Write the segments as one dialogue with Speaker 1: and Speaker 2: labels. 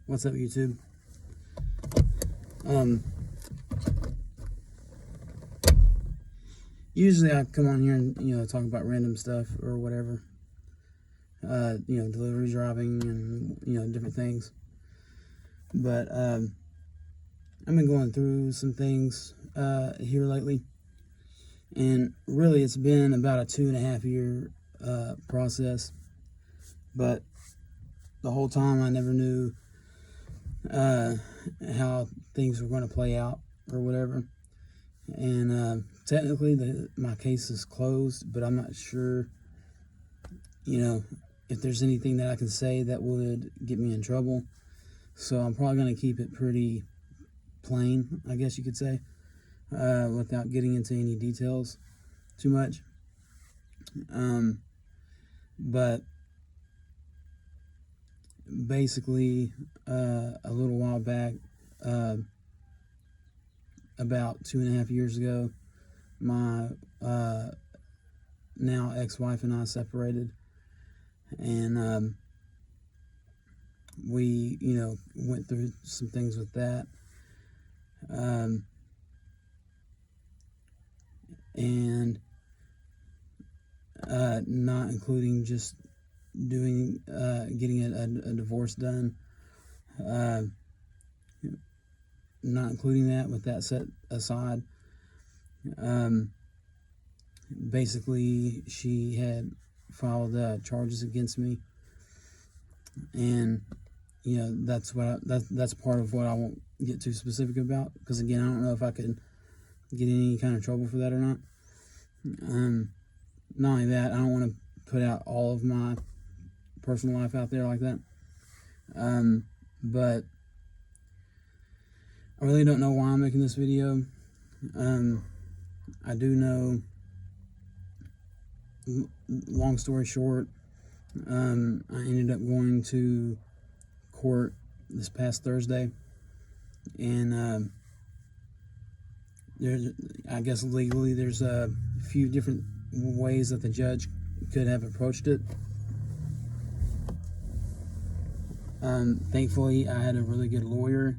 Speaker 1: What's up, YouTube? Usually I come on here and talk about random stuff or whatever. Delivery driving and different things. But I've been going through some things here lately, and really it's been about a 2.5 year process. But the whole time I never knew how things were going to play out or whatever. And technically my case is closed, but I'm not sure, if there's anything that I can say that would get me in trouble. So I'm probably going to keep it pretty plain, I guess you could say, without getting into any details too much. But basically, a little while back, about 2.5 years ago, my now ex-wife and I separated, and we went through some things with that, and not including just getting a divorce done, not including that. With that set aside, basically she had filed charges against me, and that's part of what I won't get too specific about, because again, I don't know if I could get in any kind of trouble for that or not. Not only that, I don't want to put out all of my personal life out there like that. But I really don't know why I'm making this video. I do know, long story short, I ended up going to court this past Thursday, and I guess legally there's a few different ways that the judge could have approached it. Thankfully, I had a really good lawyer,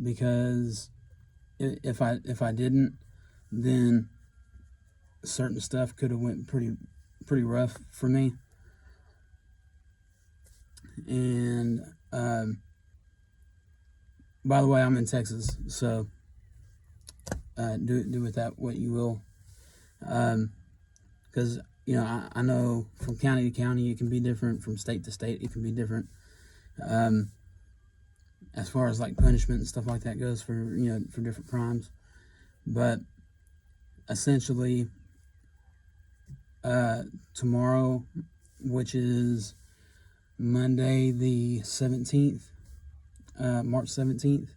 Speaker 1: because if I didn't, then certain stuff could have went pretty rough for me. And by the way, I'm in Texas, so do with that what you will, because I know from county to county it can be different, from state to state it can be different, as far as like punishment and stuff like that goes for different crimes. But essentially, tomorrow, which is Monday the 17th, March 17th,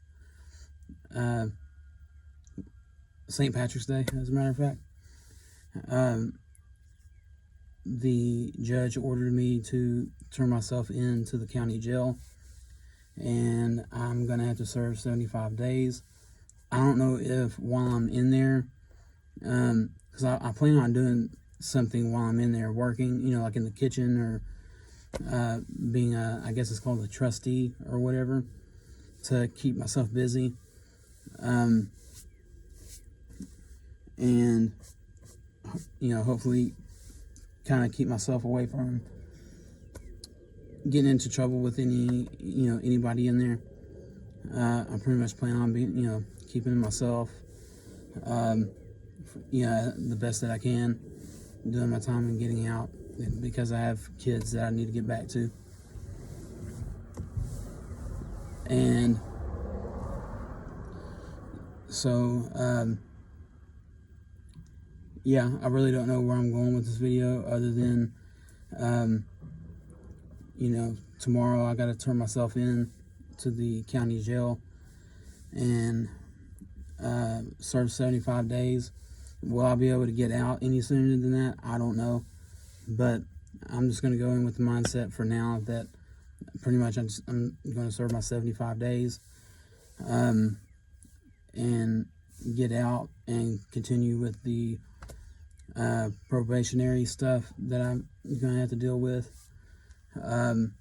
Speaker 1: St. Patrick's Day, as a matter of fact, the judge ordered me to turn myself into the county jail, and I'm going to have to serve 75 days. I don't know if while I'm in there, because I plan on doing something while I'm in there working, like in the kitchen, or being I guess it's called a trustee or whatever, to keep myself busy, and hopefully kind of keep myself away from getting into trouble with anybody in there. I pretty much plan on being keeping myself the best that I can, doing my time and getting out, because I have kids that I need to get back to. And so I really don't know where I'm going with this video, other than tomorrow I got to turn myself in to the county jail and serve 75 days. Will I be able to get out any sooner than that? I don't know, but I'm just going to go in with the mindset for now that pretty much I'm going to serve my 75 days, and get out and continue with the probationary stuff that I'm going to have to deal with. You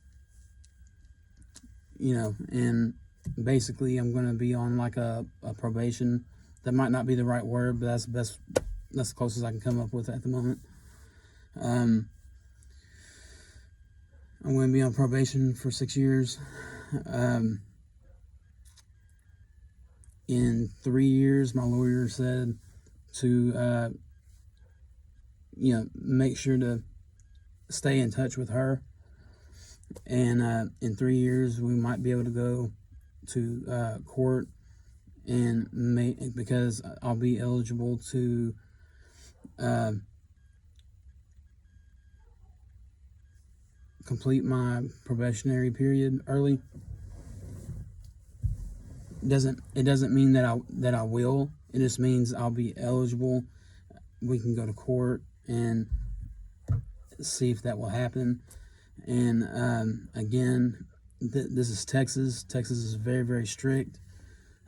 Speaker 1: know, and basically I'm going to be on like a probation. That might not be the right word, but that's the closest I can come up with at the moment. I'm going to be on probation for 6 years. In 3 years, my lawyer said to, make sure to stay in touch with her. And in 3 years, we might be able to go to court and because I'll be eligible to complete my probationary period early. It doesn't mean that I will. It just means I'll be eligible. We can go to court and see if that will happen. And again, this is Texas. Texas is very, very strict.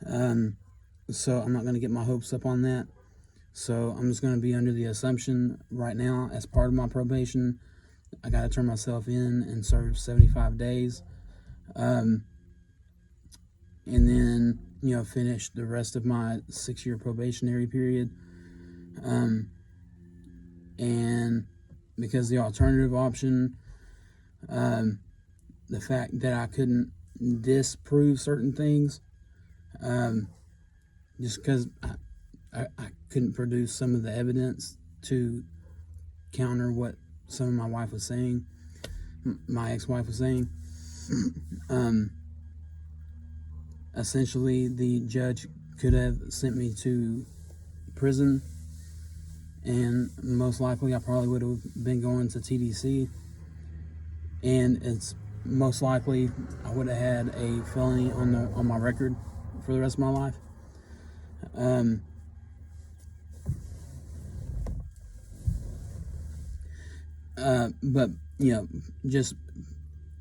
Speaker 1: So I'm not going to get my hopes up on that. So I'm just going to be under the assumption right now, as part of my probation, I got to turn myself in and serve 75 days. And then, finish the rest of my 6-year probationary period. And because the alternative option, the fact that I couldn't disprove certain things, just because I couldn't produce some of the evidence to counter what some of my wife was saying, my ex-wife was saying. Essentially, the judge could have sent me to prison, and most likely I probably would have been going to TDC, and it's most likely I would have had a felony on my record for the rest of my life. But just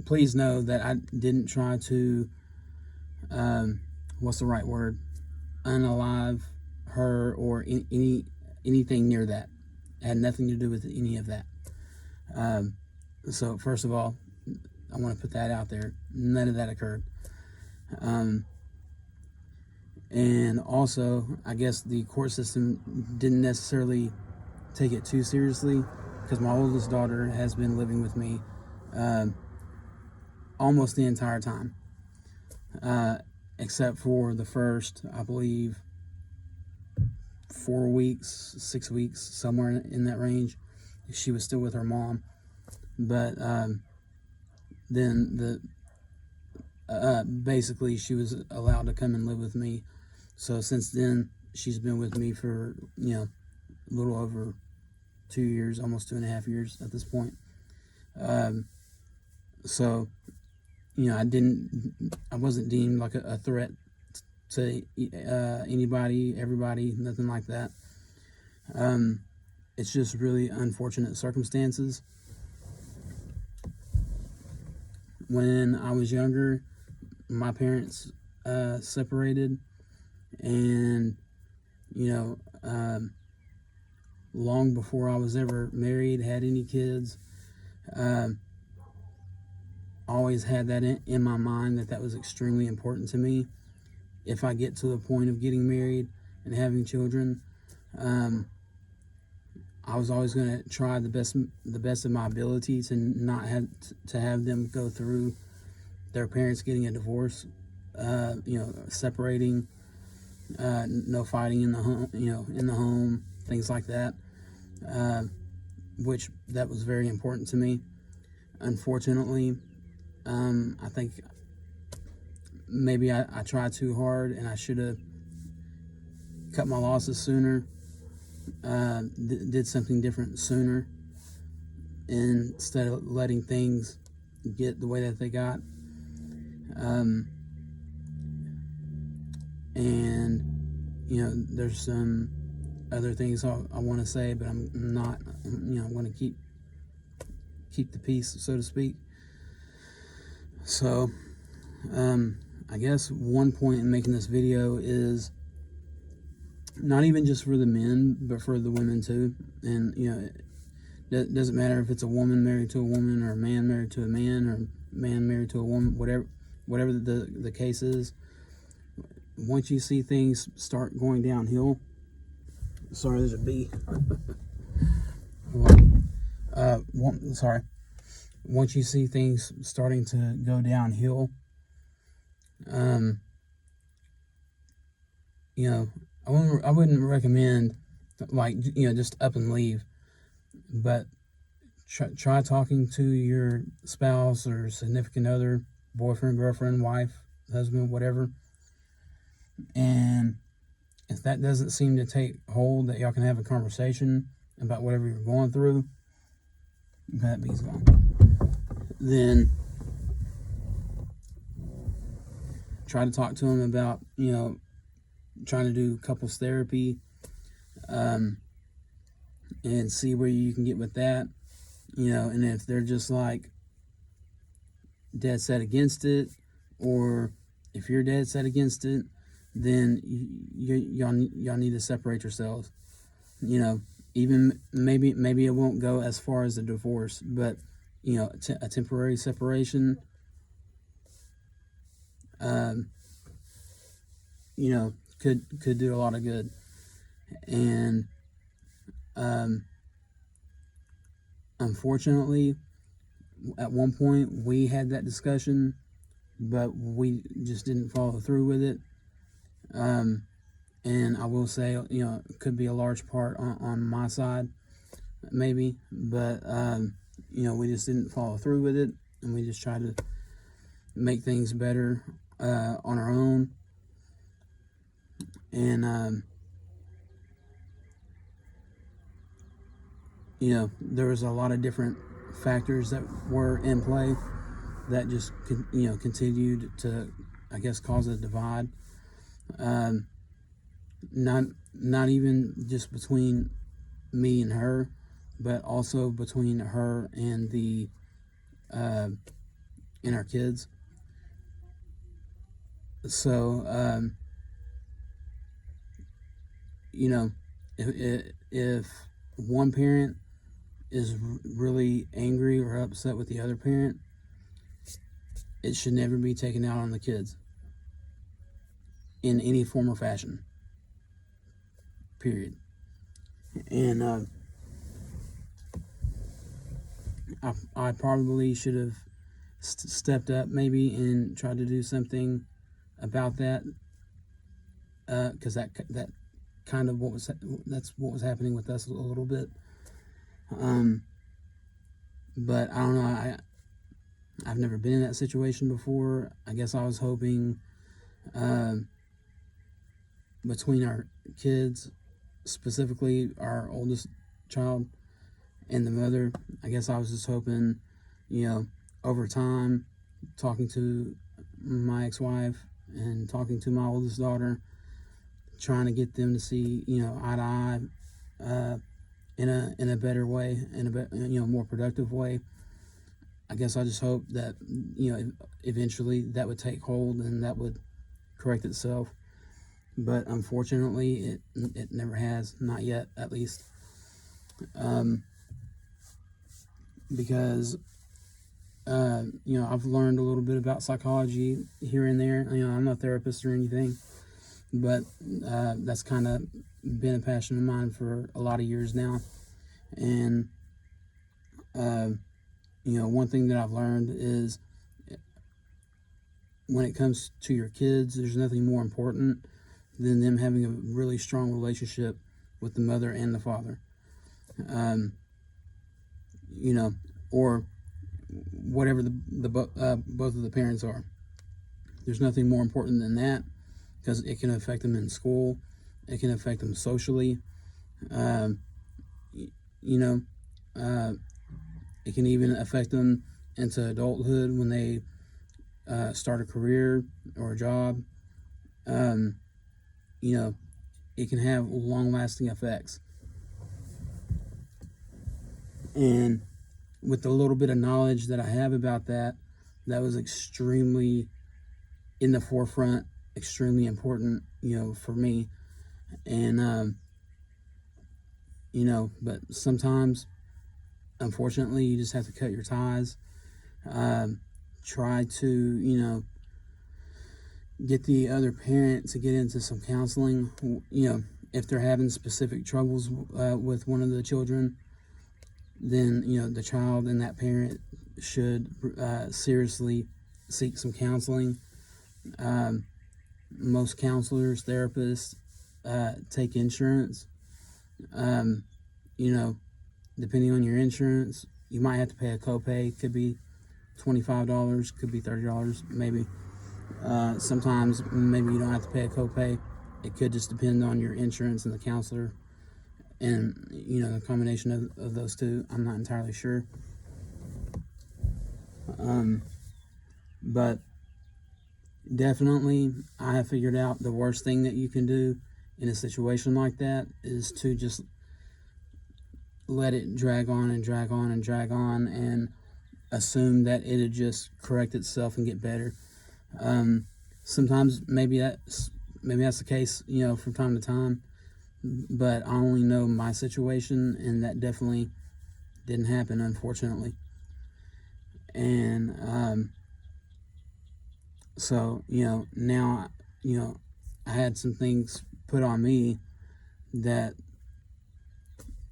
Speaker 1: please know that I didn't try to what's the right word, unalive her or anything near that. It had nothing to do with any of that. So first of all, I want to put that out there. None of that occurred. And also, I guess the court system didn't necessarily take it too seriously, because my oldest daughter has been living with me almost the entire time, except for the first, I believe, 4 weeks, 6 weeks, somewhere in that range. She was still with her mom, but then basically she was allowed to come and live with me. So since then, she's been with me for a little over 2 years, almost 2.5 years at this point. So I wasn't deemed like a threat to anybody, everybody, nothing like that. It's just really unfortunate circumstances. When I was younger, my parents separated, and long before I was ever married, had any kids, always had that in my mind that was extremely important to me. If I get to the point of getting married and having children, I was always going to try the best of my ability to not have them go through their parents getting a divorce, separating, no fighting in the home, things like that, which that was very important to me. Unfortunately, I think maybe I tried too hard, and I should have cut my losses sooner, did something different sooner, instead of letting things get the way that they got. And there's some other things I want to say, but I'm not. I want to keep the peace, so to speak. So, I guess one point in making this video is not even just for the men, but for the women too. And Doesn't matter if it's a woman married to a woman, or a man married to a man, or a man married to a woman, whatever the case is. Once you see things start going downhill, sorry, there's a bee. Sorry. Once you see things starting to go downhill, you know, I wouldn't recommend, like, just up and leave, but try talking to your spouse or significant other, boyfriend, girlfriend, wife, husband, whatever. And if that doesn't seem to take hold, that y'all can have a conversation about whatever you're going through, that bee's gone. Then try to talk to them about, trying to do couples therapy, and see where you can get with that, and if they're just like dead set against it, or if you're dead set against it, then y'all need to separate yourselves. Even maybe it won't go as far as a divorce, but a temporary separation, could do a lot of good. And unfortunately, at one point we had that discussion, but we just didn't follow through with it. And I will say, it could be a large part on my side, maybe, but we just didn't follow through with it, and we just tried to make things better on our own. And there was a lot of different factors that were in play that just continued to, I guess, cause a divide. Not even just between me and her, but also between her and and our kids. So if one parent is really angry or upset with the other parent, it should never be taken out on the kids in any form or fashion, period. And I probably should have stepped up maybe and tried to do something about that, because that kind of that's what was happening with us a little bit. But I don't know, I've never been in that situation before. I guess I was hoping, between our kids, specifically our oldest child and the mother, I guess I was just hoping, over time, talking to my ex-wife and talking to my oldest daughter, trying to get them to see, eye to eye, in a better way, in a more productive way. I guess I just hope that, eventually that would take hold and that would correct itself. But unfortunately, it never has, not yet, at least. Because, I've learned a little bit about psychology here and there. I'm not a therapist or anything, but that's kind of been a passion of mine for a lot of years now. And one thing that I've learned is, when it comes to your kids, there's nothing more important than them having a really strong relationship with the mother and the father, or whatever both of the parents are. There's nothing more important than that, because it can affect them in school, it can affect them socially, it can even affect them into adulthood when they start a career or a job. It can have long-lasting effects. And with the little bit of knowledge that I have about that, that was extremely in the forefront, extremely important, for me. And, but sometimes unfortunately, you just have to cut your ties. Try to, get the other parent to get into some counseling. If they're having specific troubles with one of the children, then the child and that parent should seriously seek some counseling. Most counselors, therapists take insurance. Depending on your insurance, you might have to pay a copay. Could be $25, could be $30, maybe. Sometimes maybe you don't have to pay a copay. It could just depend on your insurance and the counselor, and the combination of those two. I'm not entirely sure. But definitely, I have figured out the worst thing that you can do in a situation like that is to just let it drag on and drag on and drag on, and assume that it'll just correct itself and get better. Sometimes maybe that's the case, from time to time, but I only know my situation, and that definitely didn't happen, unfortunately. And so now I had some things put on me that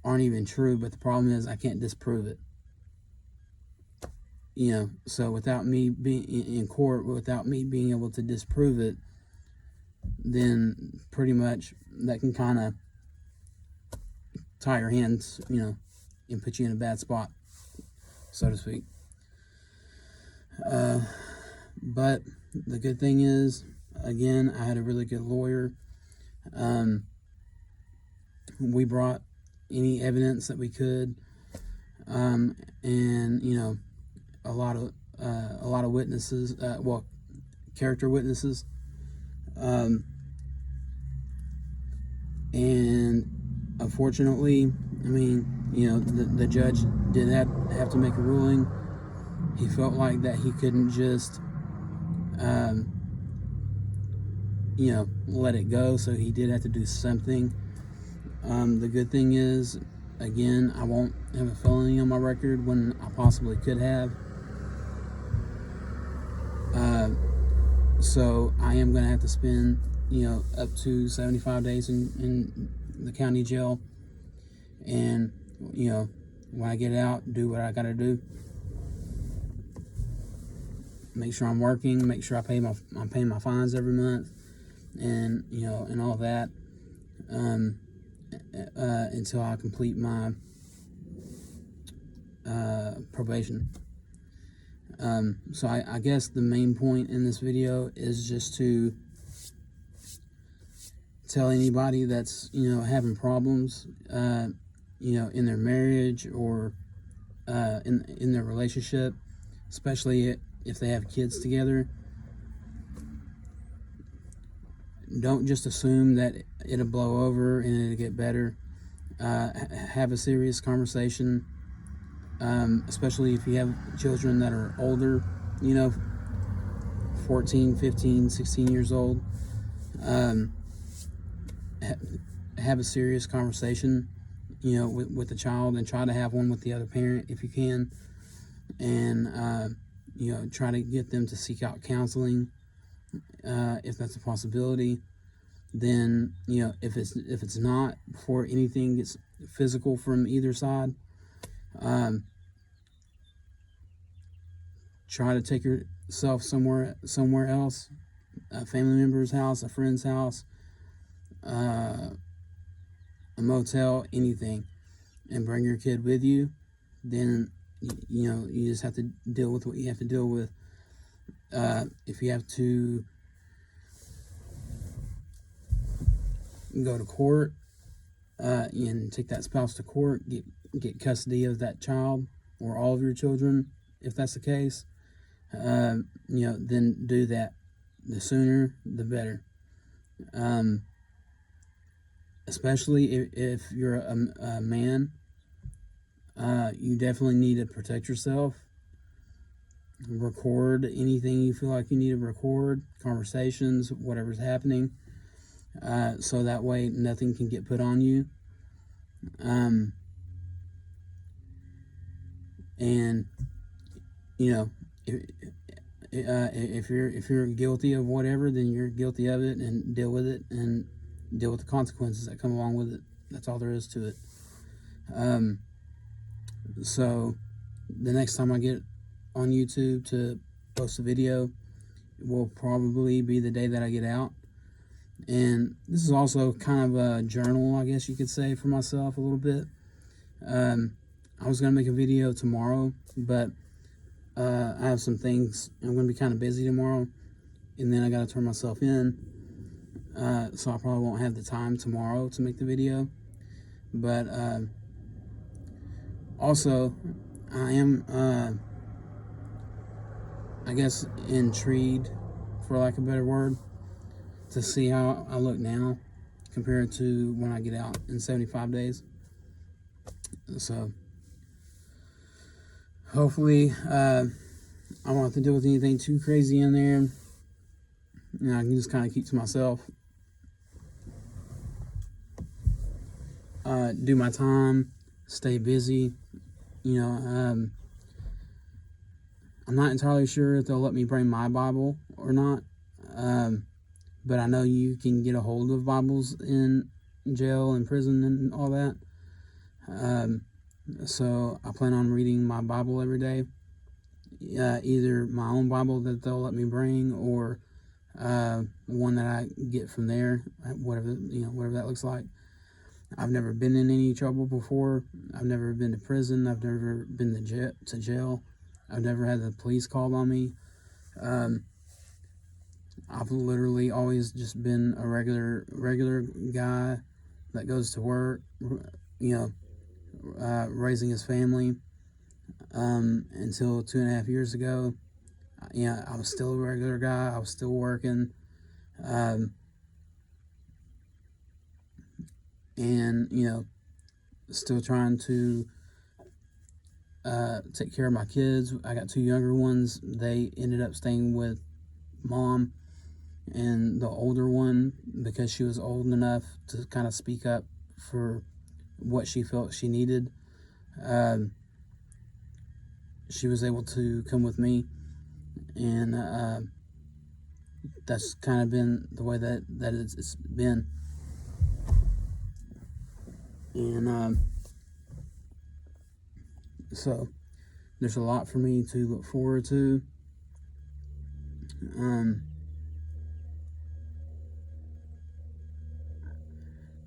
Speaker 1: aren't even true, but the problem is I can't disprove it. So without me being in court, without me being able to disprove it, then pretty much that can kind of tie your hands, and put you in a bad spot, so to speak. But the good thing is, again, I had a really good lawyer. We brought any evidence that we could, and a lot of witnesses, character witnesses, and unfortunately, the judge did have to make a ruling. He felt like that he couldn't just let it go, so he did have to do something. The good thing is, again, I won't have a felony on my record when I possibly could have. So I am going to have to spend, up to 75 days in the county jail. And, when I get out, do what I got to do. Make sure I'm working, make sure I'm paying my fines every month, and, and all that, until I complete my probation. So I guess the main point in this video is just to tell anybody that's having problems in their marriage or in their relationship, especially if they have kids together. Don't just assume that it'll blow over and it'll get better. Have a serious conversation, especially if you have children that are older, 14, 15, 16 years old. Have a serious conversation, with the child, and try to have one with the other parent if you can, and try to get them to seek out counseling if that's a possibility. Then if it's not, before anything gets physical from either side, try to take yourself somewhere else, a family member's house, a friend's house, a motel, anything, and bring your kid with you. Then you just have to deal with what you have to deal with. If you have to go to court and take that spouse to court, get custody of that child or all of your children, if that's the case, then do that. The sooner, the better. Especially if you're a man, you definitely need to protect yourself. Record anything you feel like you need to record, conversations, whatever's happening, so that way nothing can get put on you. And you know, if you're guilty of whatever, then you're guilty of it, and deal with it, and deal with the consequences that come along with it. That's all there is to it. So the next time I get on YouTube to post a video will probably be the day that I get out. And this is also kind of a journal, I guess you could say, for myself a little bit. I was going to make a video tomorrow, but I have some things. I'm going to be kind of busy tomorrow, and then I got to turn myself in. So I probably won't have the time tomorrow to make the video. But also, I am, I guess, intrigued, for lack of a better word, to see how I look now compared to when I get out in 75 days. So hopefully I won't have to deal with anything too crazy in there. I can just kind of keep to myself, do my time, stay busy. I'm not entirely sure if they'll let me bring my Bible or not, but I know you can get a hold of Bibles in jail and prison and all that. So I plan on reading my Bible every day, either my own Bible that they'll let me bring, or one that I get from there, whatever that looks like. I've never been in any trouble before. I've never been to prison. I've never been to jail. I've never had the police called on me. I've literally always just been a regular guy that goes to work, raising his family, until 2.5 years ago. I was still a regular guy. I was still working, and still trying to take care of my kids. I got 2 younger ones. They ended up staying with mom, and the older one, because she was old enough to kind of speak up for what she felt she needed, she was able to come with me, and that's kind of been the way that it's been. And so there's a lot for me to look forward to.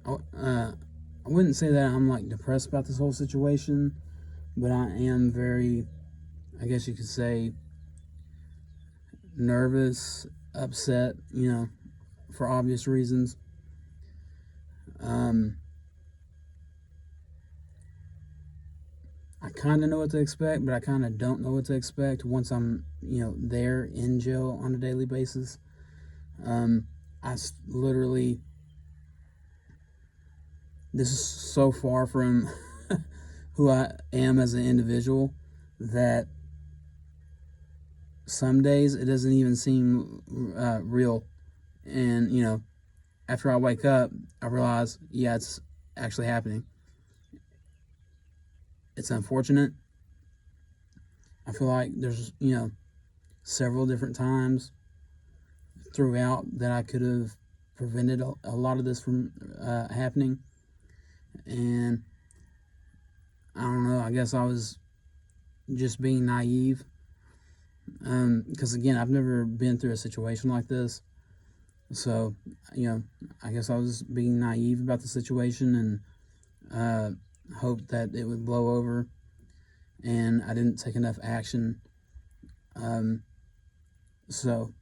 Speaker 1: I wouldn't say that I'm like depressed about this whole situation, but I am very, I guess you could say, nervous, upset, for obvious reasons. I kind of know what to expect, but I kind of don't know what to expect once I'm, there in jail on a daily basis. I literally, this is so far from who I am as an individual that some days it doesn't even seem real. And, after I wake up, I realize, yeah, it's actually happening. It's unfortunate. I feel like there's, several different times throughout that I could have prevented a lot of this from happening. And I don't know, I guess I was just being naive. Because again, I've never been through a situation like this. So, I guess I was being naive about the situation, and hoped that it would blow over, and I didn't take enough action. So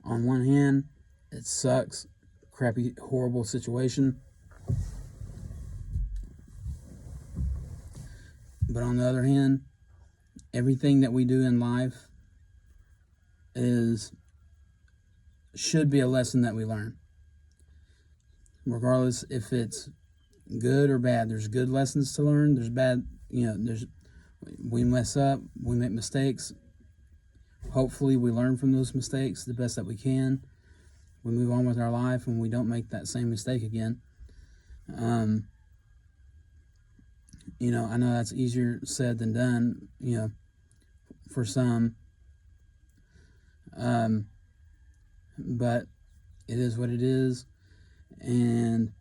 Speaker 1: on one hand, it sucks, crappy, horrible situation. But on the other hand, everything that we do in life should be a lesson that we learn. Regardless if it's good or bad, there's good lessons to learn. There's bad, we mess up, we make mistakes. Hopefully we learn from those mistakes the best that we can. We move on with our life and we don't make that same mistake again. I know that's easier said than done, for some. But it is what it is. And,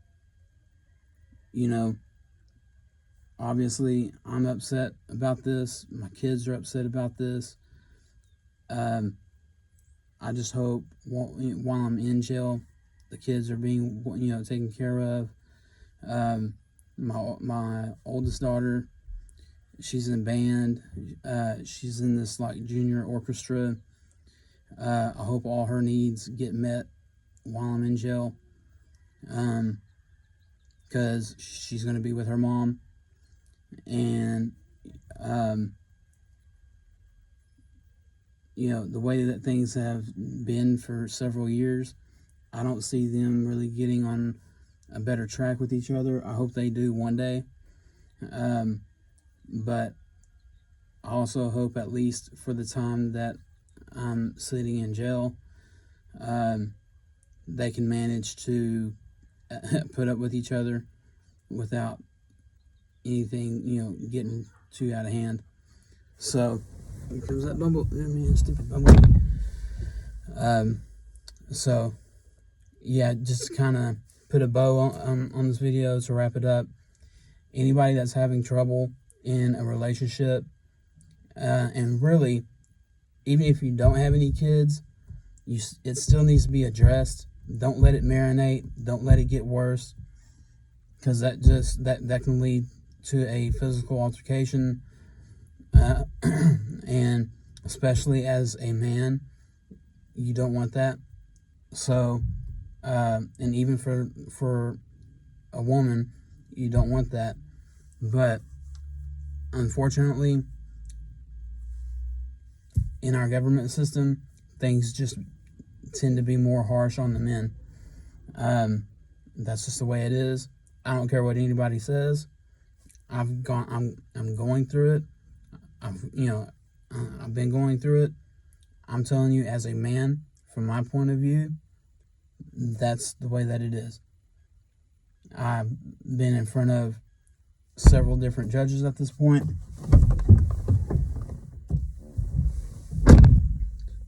Speaker 1: obviously I'm upset about this. My kids are upset about this. I just hope while I'm in jail, the kids are being, taken care of. My oldest daughter, she's in band. She's in this like junior orchestra. I hope all her needs get met while I'm in jail. Because she's going to be with her mom. And, the way that things have been for several years, I don't see them really getting on a better track with each other. I hope they do one day. But I also hope, at least for the time that I'm sitting in jail, they can manage to put up with each other without anything, getting too out of hand. So, here comes that stupid bumblebee. So, yeah, just kind of put a bow on this video to wrap it up. Anybody that's having trouble in a relationship, and really, even if you don't have any kids, it still needs to be addressed. Don't let it marinate. Don't let it get worse, because that can lead to a physical altercation, and especially as a man, you don't want that. So, and even for a woman, you don't want that. But unfortunately, in our government system, things just tend to be more harsh on the men. That's just the way it is. I don't care what anybody says. I'm going through it. I've been going through it. I'm telling you, as a man, from my point of view, that's the way that it is. I've been in front of several different judges at this point.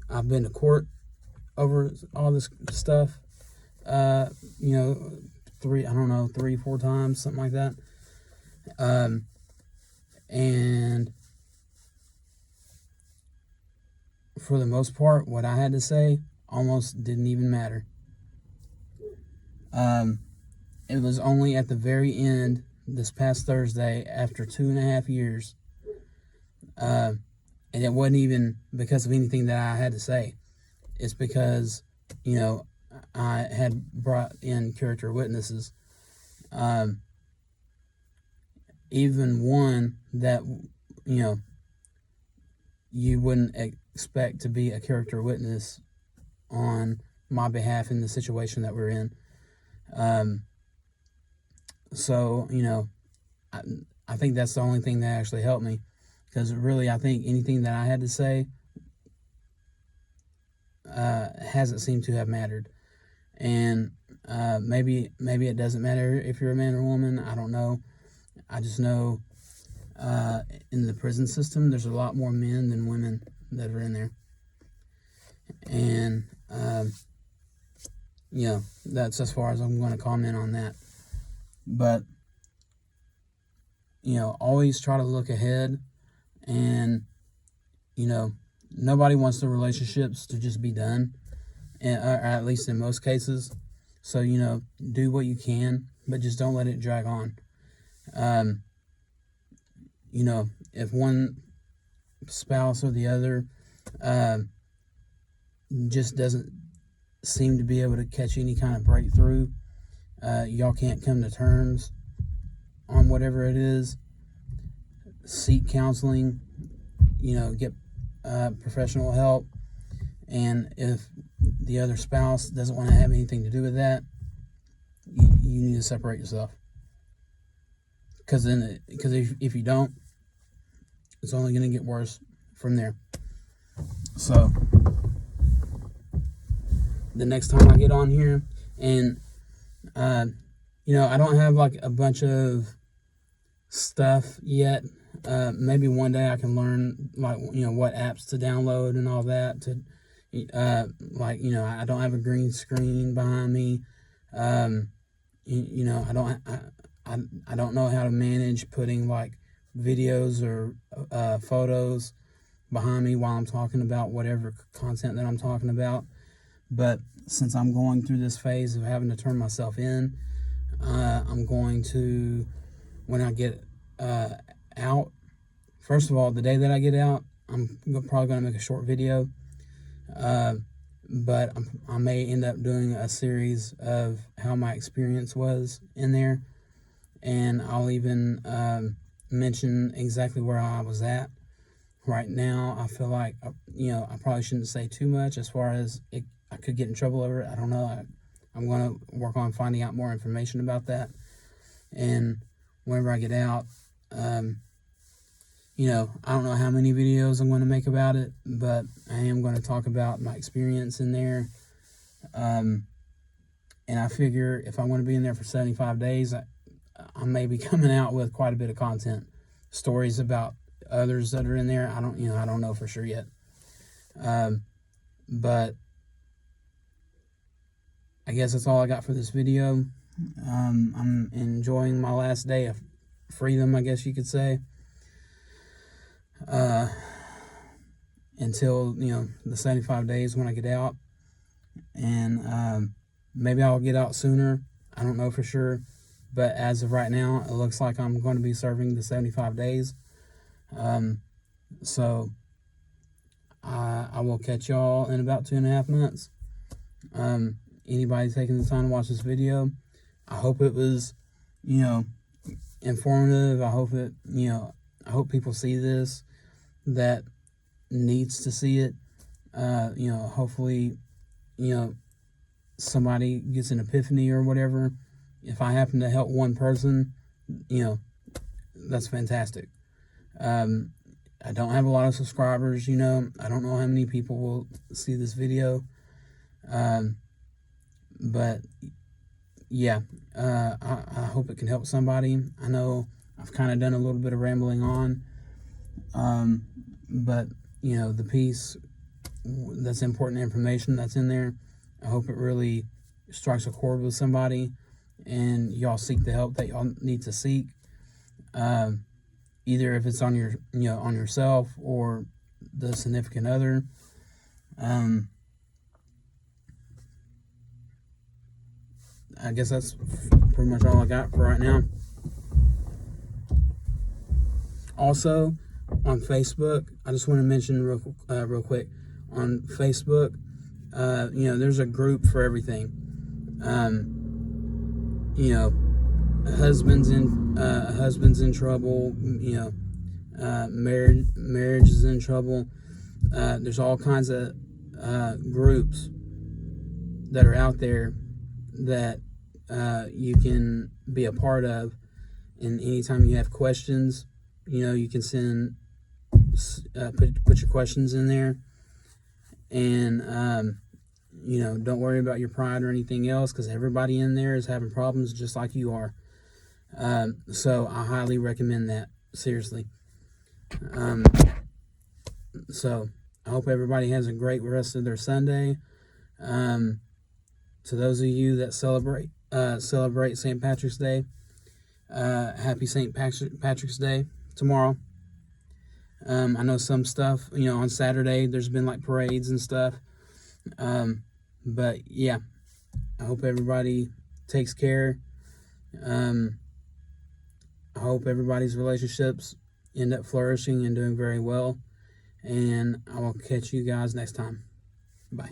Speaker 1: I've been to court over all this stuff. 3-4 times, something like that. And for the most part, what I had to say almost didn't even matter. It was only at the very end, this past Thursday, after 2.5 years, and it wasn't even because of anything that I had to say. It's because, I had brought in character witnesses, even one that, you wouldn't expect to be a character witness on my behalf in the situation that we're in. So, I think that's the only thing that actually helped me, because really, I think anything that I had to say hasn't seemed to have mattered. And maybe it doesn't matter if you're a man or a woman. I don't know. I just know in the prison system, there's a lot more men than women that are in there. And, that's as far as I'm going to comment on that. But, always try to look ahead. And, nobody wants the relationships to just be done, or at least in most cases. So, do what you can, but just don't let it drag on. If one spouse or the other just doesn't seem to be able to catch any kind of breakthrough, y'all can't come to terms on whatever it is, seek counseling, get professional help. And if the other spouse doesn't want to have anything to do with that, you need to separate yourself. Because if you don't, it's only going to get worse from there. So, the next time I get on here, and I don't have like a bunch of stuff yet. Maybe one day I can learn, like, what apps to download and all that. Like, I don't have a green screen behind me. I don't know how to manage putting like videos or photos behind me while I'm talking about whatever content that I'm talking about. But since I'm going through this phase of having to turn myself in, I'm going to, when I get out, first of all, the day that I get out, I'm probably going to make a short video. But I may end up doing a series of how my experience was in there. And I'll even mention exactly where I was at. Right now, I feel like, I probably shouldn't say too much as far as I could get in trouble over it. I don't know. I'm going to work on finding out more information about that. And whenever I get out, I don't know how many videos I'm going to make about it, but I am going to talk about my experience in there. And I figure if I'm going to be in there for 75 days, I may be coming out with quite a bit of content, stories about others that are in there. I don't know for sure yet. But I guess that's all I got for this video. I'm enjoying my last day of freedom, I guess you could say. Until, the 75 days when I get out. And maybe I'll get out sooner. I don't know for sure. But as of right now, it looks like I'm going to be serving the 75 days. So I will catch y'all in about 2.5 months. Anybody taking the time to watch this video, I hope it was, informative. I hope I hope people see this that needs to see it. Hopefully, somebody gets an epiphany or whatever. If I happen to help one person, that's fantastic. I don't have a lot of subscribers, I don't know how many people will see this video. But yeah, I hope it can help somebody. I know I've kind of done a little bit of rambling on, but the piece that's important information that's in there, I hope it really strikes a chord with somebody and y'all seek the help that y'all need to seek. Either if it's on your, on yourself or the significant other. I guess that's pretty much all I got for right now. Also, on Facebook, I just want to mention real quick, on Facebook, there's a group for everything. Husbands in trouble, marriage is in trouble. There's all kinds of groups that are out there that you can be a part of, and anytime you have questions, you can send put your questions in there, and don't worry about your pride or anything else, because everybody in there is having problems just like you are. So I highly recommend that, seriously. So I hope everybody has a great rest of their Sunday. To those of you that celebrate St. Patrick's Day, happy St. Patrick's Day tomorrow. I know some stuff, on Saturday there's been like parades and stuff. But yeah, I hope everybody takes care. I hope everybody's relationships end up flourishing and doing very well. And I will catch you guys next time. Bye.